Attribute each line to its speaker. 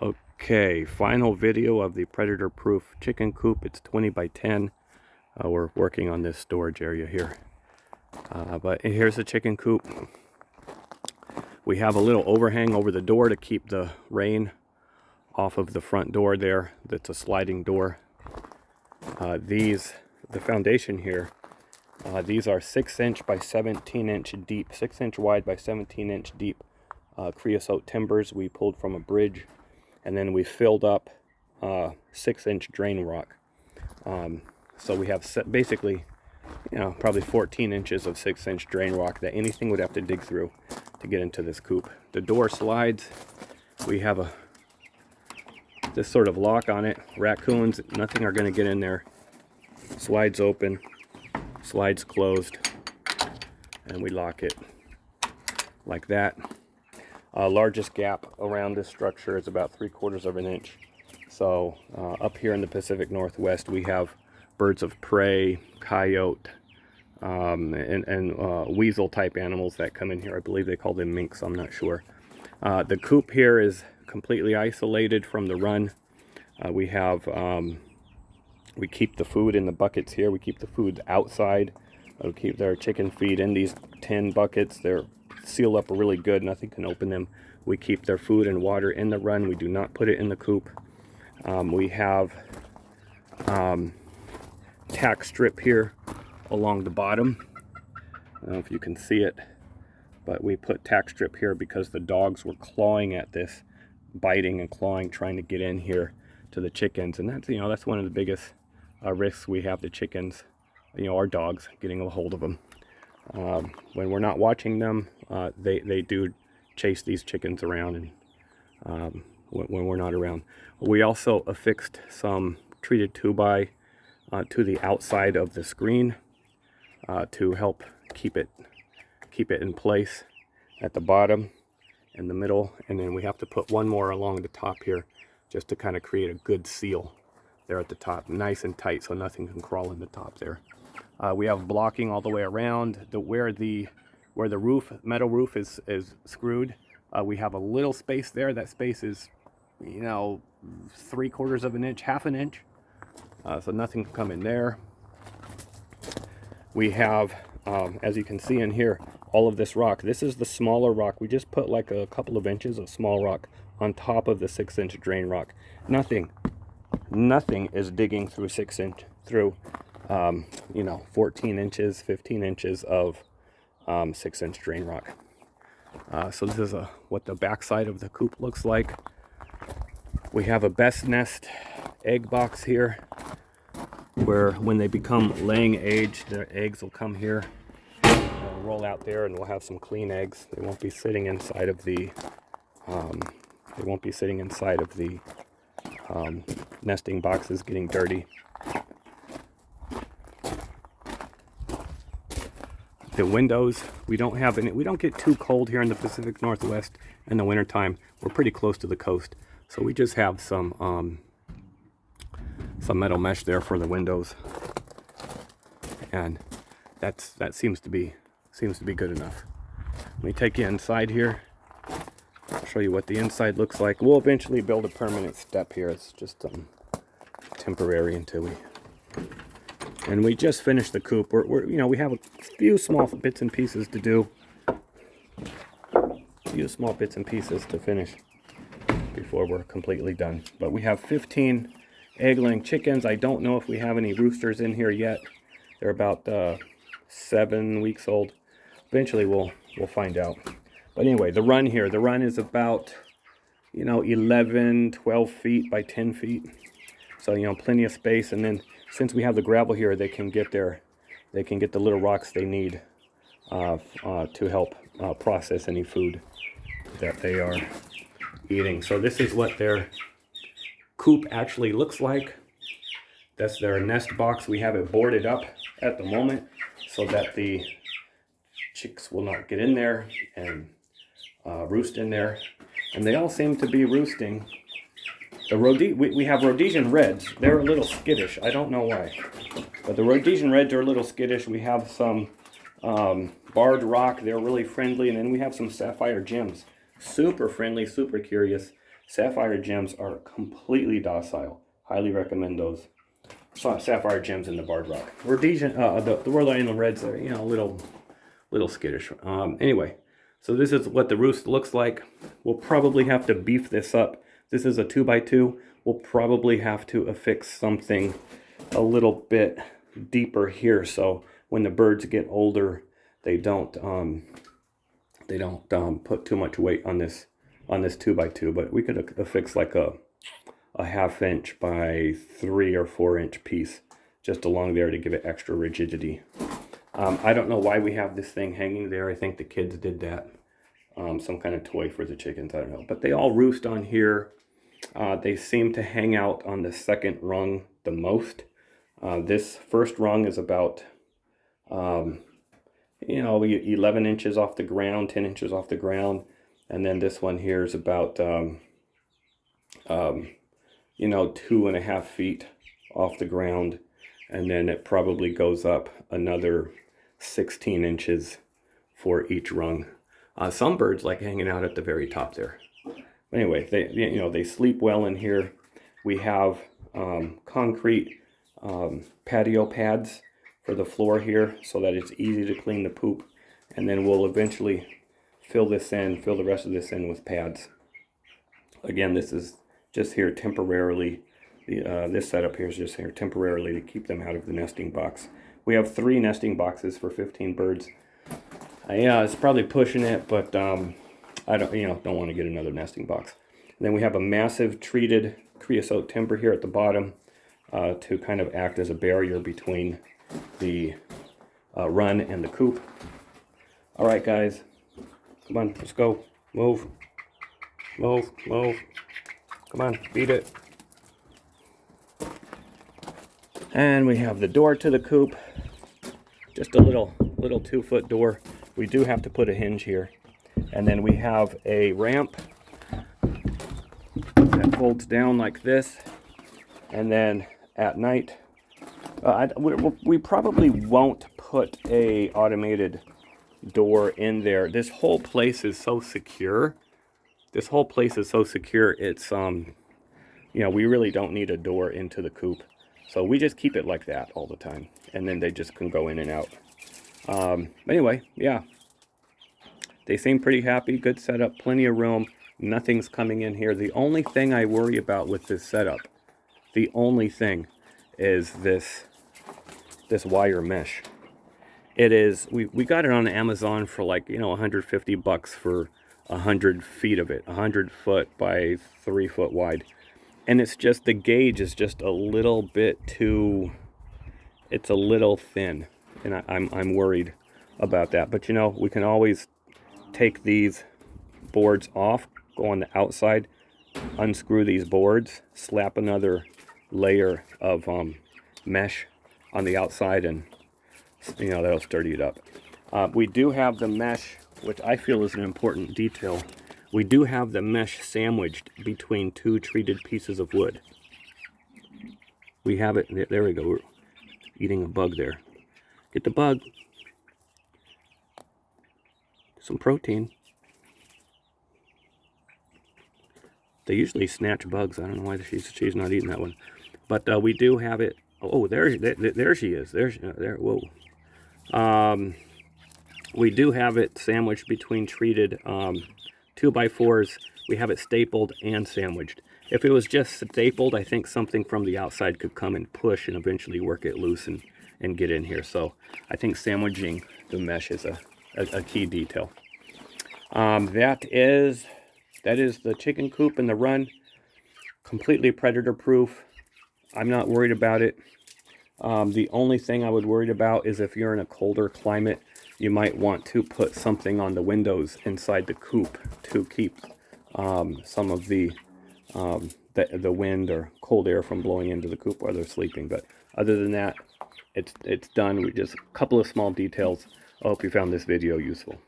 Speaker 1: Okay, final video of the predator-proof chicken coop. It's 20 by 10. We're working on this storage area here. But here's the chicken coop. We have a little overhang over the door to keep the rain off of the front door there. That's a sliding door. The foundation here, these are 6-inch by 17-inch deep, 6-inch wide by 17-inch deep creosote timbers we pulled from a bridge. And then we filled up 6-inch drain rock. So we have basically, probably 14 inches of 6-inch drain rock that anything would have to dig through to get into this coop. The door slides. We have this sort of lock on it. Raccoons, nothing are going to get in there. Slides open, slides closed, and we lock it like that. Largest gap around this structure is about 3/4 of an inch. So up here in the Pacific Northwest, we have birds of prey, coyote, and weasel type animals that come in here. I believe they call them minks, I'm not sure. The coop here is completely isolated from the run. We keep the food in the buckets here. We keep the food outside. We keep their chicken feed in these tin buckets. They're sealed up really good. Nothing can open them. We keep their food and water in the run. We do not put it in the coop. We have tack strip here along the bottom. I don't know if you can see it, but we put tack strip here because the dogs were clawing at this, biting and clawing, trying to get in here to the chickens. And that's one of the biggest risks we have, the chickens, our dogs getting a hold of them. When we're not watching them, they do chase these chickens around, and when we're not around. We also affixed some treated 2x to the outside of the screen to help keep it in place at the bottom and the middle, and then we have to put one more along the top here just to kind of create a good seal there at the top, nice and tight, so nothing can crawl in the top there. We have blocking all the way around. Where the metal roof is screwed, we have a little space there. That space is 3/4 of an inch, half an inch, so nothing can come in there. We have, as you can see in here, all of this rock. This is the smaller rock. We just put like a couple of inches of small rock on top of the 6-inch drain rock. Nothing is digging through 14 inches, 15 inches of 6-inch drain rock. So this is what the backside of the coop looks like. We have a best nest egg box here, where when they become laying age, their eggs will come here, roll out there, and we'll have some clean eggs. They won't be sitting inside of the nesting boxes getting dirty. The windows, we don't have any. We don't get too cold here in the Pacific Northwest in the wintertime. We're pretty close to the coast, so we just have some metal mesh there for the windows, and that seems to be good enough. Let me take you inside here. I'll show you what the inside looks like. We'll eventually build a permanent step here. It's just temporary until we just finished the coop. We have a few small bits and pieces to do. A few small bits and pieces to finish before we're completely done. But we have 15 egg-laying chickens. I don't know if we have any roosters in here yet. They're about 7 weeks old. Eventually we'll find out. But anyway, the run is about 11, 12 feet by 10 feet. So plenty of space, and then since we have the gravel here, they can get the little rocks they need to help process any food that they are eating. So this is what their coop actually looks like. That's their nest box. We have it boarded up at the moment so that the chicks will not get in there and roost in there. And they all seem to be roosting. We have Rhodesian Reds. They're a little skittish. I don't know why. But the Rhodesian Reds are a little skittish. We have some barred rock. They're really friendly. And then we have some sapphire gems. Super friendly, super curious. Sapphire gems are completely docile. Highly recommend those. Sapphire gems in the barred rock. Rhodesian, the Rhode Island Reds are, you know, a little skittish. Anyway, so this is what the roost looks like. We'll probably have to beef this up. This is a 2x2. We'll probably have to affix something a little bit deeper here, so when the birds get older, they don't put too much weight on this 2x2. But we could affix like a 1/2 inch by 3 or 4 inch piece just along there to give it extra rigidity. I don't know why we have this thing hanging there. I think the kids did that. Some kind of toy for the chickens, I don't know. But they all roost on here. They seem to hang out on the second rung the most. This first rung is about, 11 inches off the ground, 10 inches off the ground. And then this one here is about, 2.5 feet off the ground. And then it probably goes up another 16 inches for each rung. Some birds like hanging out at the very top there. Anyway, they sleep well in here. We have concrete patio pads for the floor here so that it's easy to clean the poop. And then we'll eventually fill the rest of this in with pads. Again, this is just here temporarily. This setup here is just here temporarily to keep them out of the nesting box. We have 3 nesting boxes for 15 birds. Yeah, it's probably pushing it, but I don't want to get another nesting box. And then we have a massive treated creosote timber here at the bottom to kind of act as a barrier between the run and the coop. All right, guys, come on, let's go. Move. Come on, beat it. And we have the door to the coop. Just a little 2-foot door. We do have to put a hinge here. And then we have a ramp that folds down like this. And then at night, we probably won't put a automated door in there. This whole place is so secure. It's we really don't need a door into the coop. So we just keep it like that all the time. And then they just can go in and out. Anyway, yeah. They seem pretty happy. Good setup. Plenty of room. Nothing's coming in here. The only thing I worry about with this setup, the only thing is this wire mesh. It is, we got it on Amazon for like, $150 for 100 feet of it. 100 foot by 3 foot wide. And it's just, the gauge is just a little bit too, it's a little thin. And I'm worried about that. But we can always take these boards off, go on the outside, unscrew these boards, slap another layer of mesh on the outside, and that'll sturdy it up. We do have the mesh, which I feel is an important detail. We do have the mesh sandwiched between 2 treated pieces of wood. We have it, there we go, we're eating a bug there. Get the bug. Some protein. They usually snatch bugs. I don't know why she's not eating that one. But we do have it. Oh, there she is. There. Whoa. We do have it sandwiched between treated 2x4s. We have it stapled and sandwiched. If it was just stapled, I think something from the outside could come and push and eventually work it loose and get in here. So I think sandwiching the mesh is a key detail. That is the chicken coop and the run. Completely predator proof. I'm not worried about it. The only thing I would worry about is if you're in a colder climate, you might want to put something on the windows inside the coop to keep some of the wind or cold air from blowing into the coop while they're sleeping. But other than that, it's done. We just a couple of small details. I hope you found this video useful.